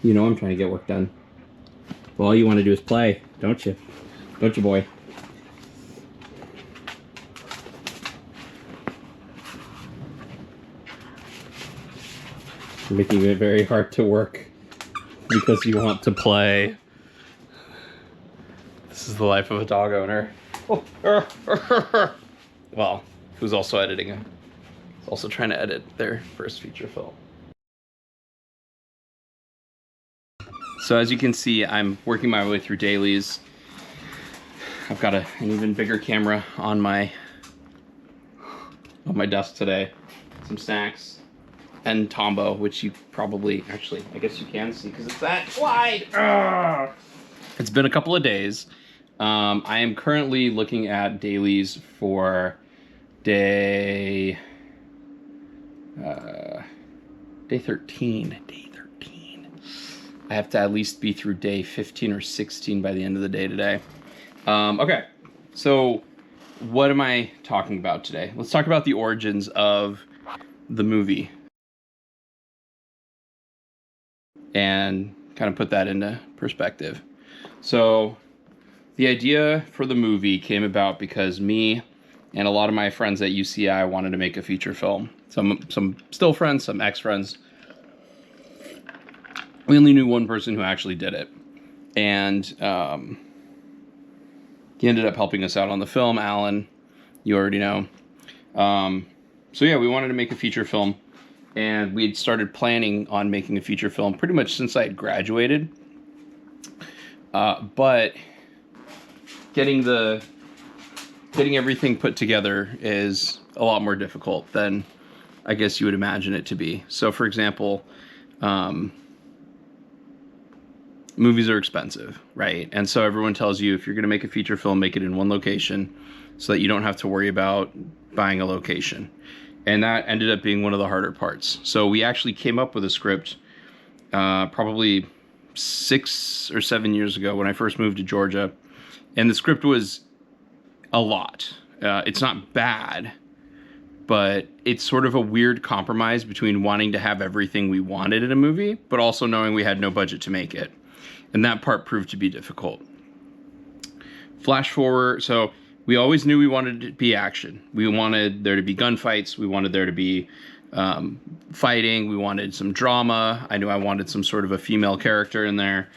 You know I'm trying to get work done. Well, all you want to do is play, don't you? Don't you, boy? You're making it very hard to work because you want to play. This is the life of a dog owner. Well, who's also editing it. Also trying to edit their first feature film. So as you can see, I'm working my way through dailies. I've got an even bigger camera on my desk today. Some snacks and Tombow, which you probably, actually, I guess you can see because it's that wide. Ugh. It's been a couple of days. I am currently looking at dailies for day 13. I have to at least be through day 15 or 16 by the end of the day today. Okay, so what am I talking about today? Let's talk about the origins of the movie and kind of put that into perspective. So the idea for the movie came about because me and a lot of my friends at UCI wanted to make a feature film. Some still friends, some ex-friends. We only knew one person who actually did it. And he ended up helping us out on the film, Alan. You already know. So yeah, we wanted to make a feature film. And we had started planning on making a feature film pretty much since I had graduated. But getting everything put together is a lot more difficult than I guess you would imagine it to be. So for example, movies are expensive, right? And so everyone tells you if you're going to make a feature film, make it in one location so that you don't have to worry about buying a location. And that ended up being one of the harder parts. So we actually came up with a script probably 6 or 7 years ago when I first moved to Georgia. And the script was a lot. It's not bad, but it's sort of a weird compromise between wanting to have everything we wanted in a movie, but also knowing we had no budget to make it. And that part proved to be difficult. Flash forward, so we always knew we wanted it to be action. We wanted there to be gunfights. We wanted there to be fighting. We wanted some drama. I knew I wanted some sort of a female character in there.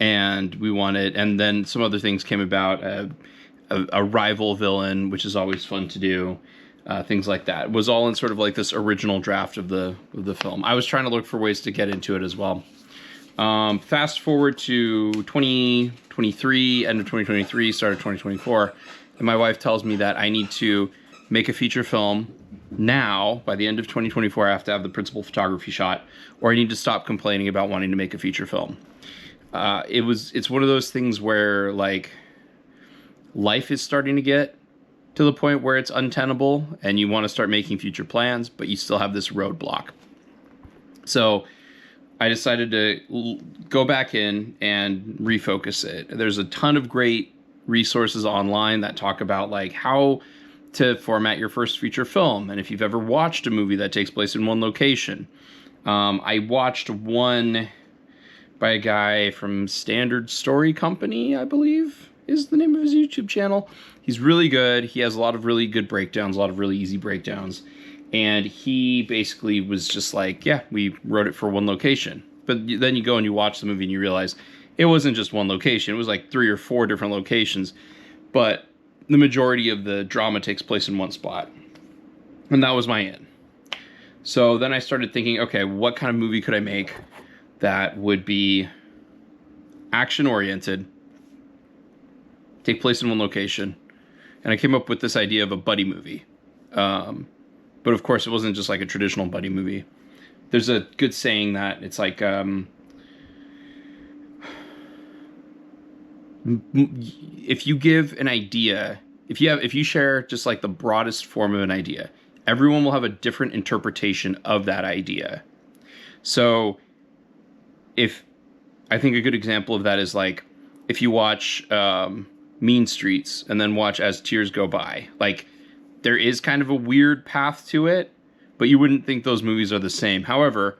And we wanted, and then some other things came about, a rival villain, which is always fun to do. Things like that. It was all in sort of like this original draft of the film. I was trying to look for ways to get into it as well. Fast forward to 2023, end of 2023, start of 2024, and my wife tells me that I need to make a feature film now. By the end of 2024, I have to have the principal photography shot, or I need to stop complaining about wanting to make a feature film. It's one of those things where like life is starting to get to the point where it's untenable and you want to start making future plans, but you still have this roadblock. So I decided to go back in and refocus it. There's a ton of great resources online that talk about like how to format your first feature film. And if you've ever watched a movie that takes place in one location, I watched one by a guy from Standard Story Company, I believe is the name of his YouTube channel. He's really good. He has a lot of really good breakdowns, a lot of really easy breakdowns. And he basically was just like, yeah, we wrote it for one location. But then you go and you watch the movie and you realize it wasn't just one location. It was like 3 or 4 different locations. But the majority of the drama takes place in one spot. And that was my in. So then I started thinking, okay, what kind of movie could I make that would be action-oriented, take place in one location, and I came up with this idea of a buddy movie. But of course, it wasn't just like a traditional buddy movie. There's a good saying that it's like, if you give an idea, if you share just like the broadest form of an idea, everyone will have a different interpretation of that idea. So I think a good example of that is like, if you watch Mean Streets and then watch As Tears Go By, like there is kind of a weird path to it, but you wouldn't think those movies are the same. However,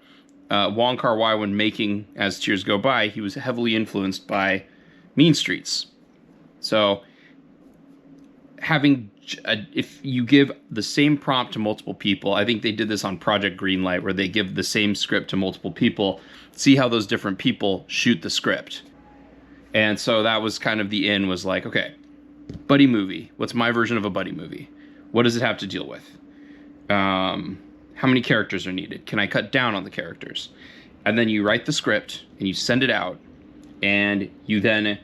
Wong Kar-wai, when making As Tears Go By, he was heavily influenced by Mean Streets. So if you give the same prompt to multiple people, I think they did this on Project Greenlight, where they give the same script to multiple people, see how those different people shoot the script. And so that was kind of the end, was like, okay, buddy movie. What's my version of a buddy movie? What does it have to deal with? How many characters are needed? Can I cut down on the characters? And then you write the script and you send it out, and you then,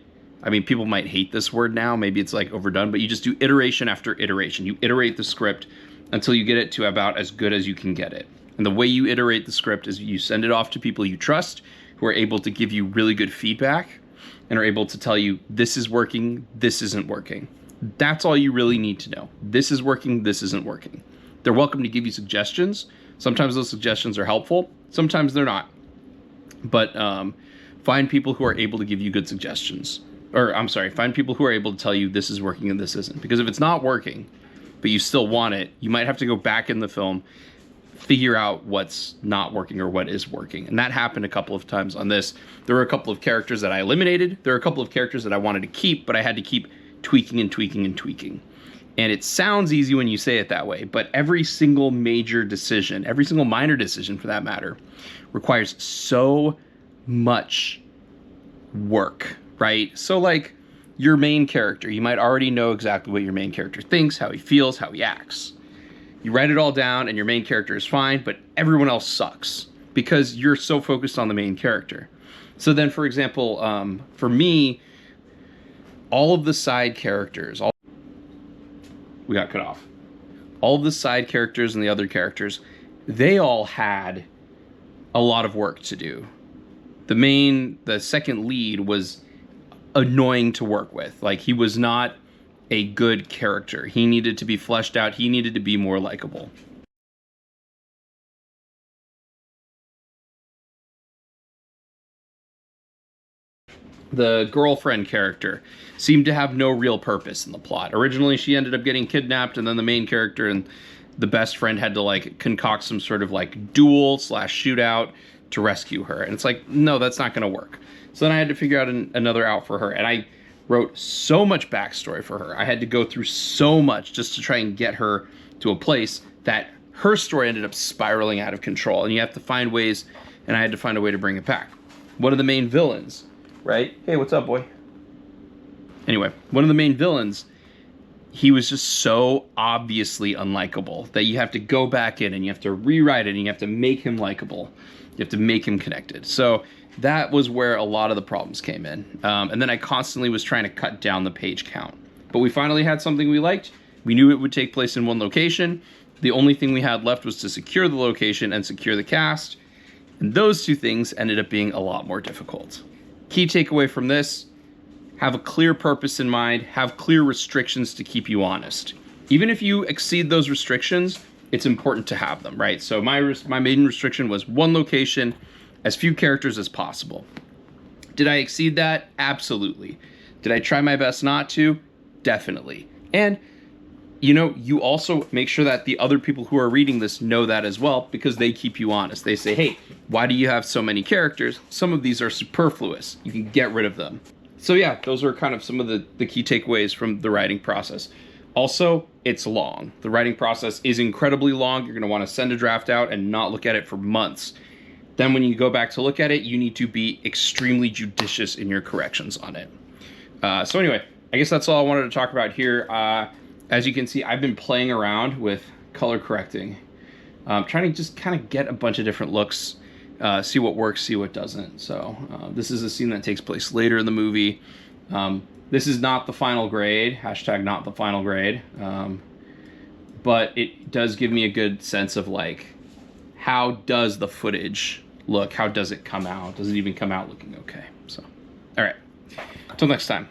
I mean, people might hate this word now, maybe it's like overdone, but you just do iteration after iteration. You iterate the script until you get it to about as good as you can get it. And the way you iterate the script is you send it off to people you trust, who are able to give you really good feedback and are able to tell you, this is working, this isn't working. That's all you really need to know. This is working, this isn't working. They're welcome to give you suggestions. Sometimes those suggestions are helpful, sometimes they're not. But find people who are able to give you good suggestions. Or, I'm sorry, find people who are able to tell you this is working and this isn't. Because if it's not working, but you still want it, you might have to go back in the film, figure out what's not working or what is working. And that happened a couple of times on this. There were a couple of characters that I eliminated. There were a couple of characters that I wanted to keep, but I had to keep tweaking and tweaking and tweaking. And it sounds easy when you say it that way, but every single major decision, every single minor decision for that matter, requires so much work, right? So like your main character, you might already know exactly what your main character thinks, how he feels, how he acts. You write it all down and your main character is fine, but everyone else sucks because you're so focused on the main character. So then, for example, for me, all of the side characters, we got cut off. All of the side characters and the other characters, they all had a lot of work to do. The second lead was annoying to work with. Like, he was not a good character. He needed to be fleshed out. He needed to be more likable. The girlfriend character seemed to have no real purpose in the plot. Originally, she ended up getting kidnapped, and then the main character and the best friend had to like concoct some sort of like duel / shootout to rescue her. And it's like, no, that's not going to work. So then I had to figure out another out for her. And I wrote so much backstory for her. I had to go through so much just to try and get her to a place that her story ended up spiraling out of control. And you have to find ways, and I had to find a way to bring it back. One of the main villains, right? Hey, what's up, boy? Anyway, one of the main villains, he was just so obviously unlikable that you have to go back in and you have to rewrite it and you have to make him likable. You have to make him connected. So that was where a lot of the problems came in. And then I constantly was trying to cut down the page count. But we finally had something we liked. We knew it would take place in one location. The only thing we had left was to secure the location and secure the cast. And those two things ended up being a lot more difficult. Key takeaway from this: have a clear purpose in mind, have clear restrictions to keep you honest. Even if you exceed those restrictions, it's important to have them, right? So my main restriction was one location, as few characters as possible. Did I exceed that? Absolutely. Did I try my best not to? Definitely. And you also make sure that the other people who are reading this know that as well, because they keep you honest. They say, hey, why do you have so many characters? Some of these are superfluous. You can get rid of them. So yeah, those are kind of some of the key takeaways from the writing process. Also, it's long. The writing process is incredibly long. You're going to want to send a draft out and not look at it for months. Then when you go back to look at it, you need to be extremely judicious in your corrections on it. So anyway, I guess that's all I wanted to talk about here. As you can see, I've been playing around with color correcting. Trying to just kind of get a bunch of different looks, see what works, see what doesn't. So this is a scene that takes place later in the movie. This is not the final grade, hashtag not the final grade. But it does give me a good sense of like, how does the footage look? How does it come out? Does it even come out looking okay? So, all right, until next time.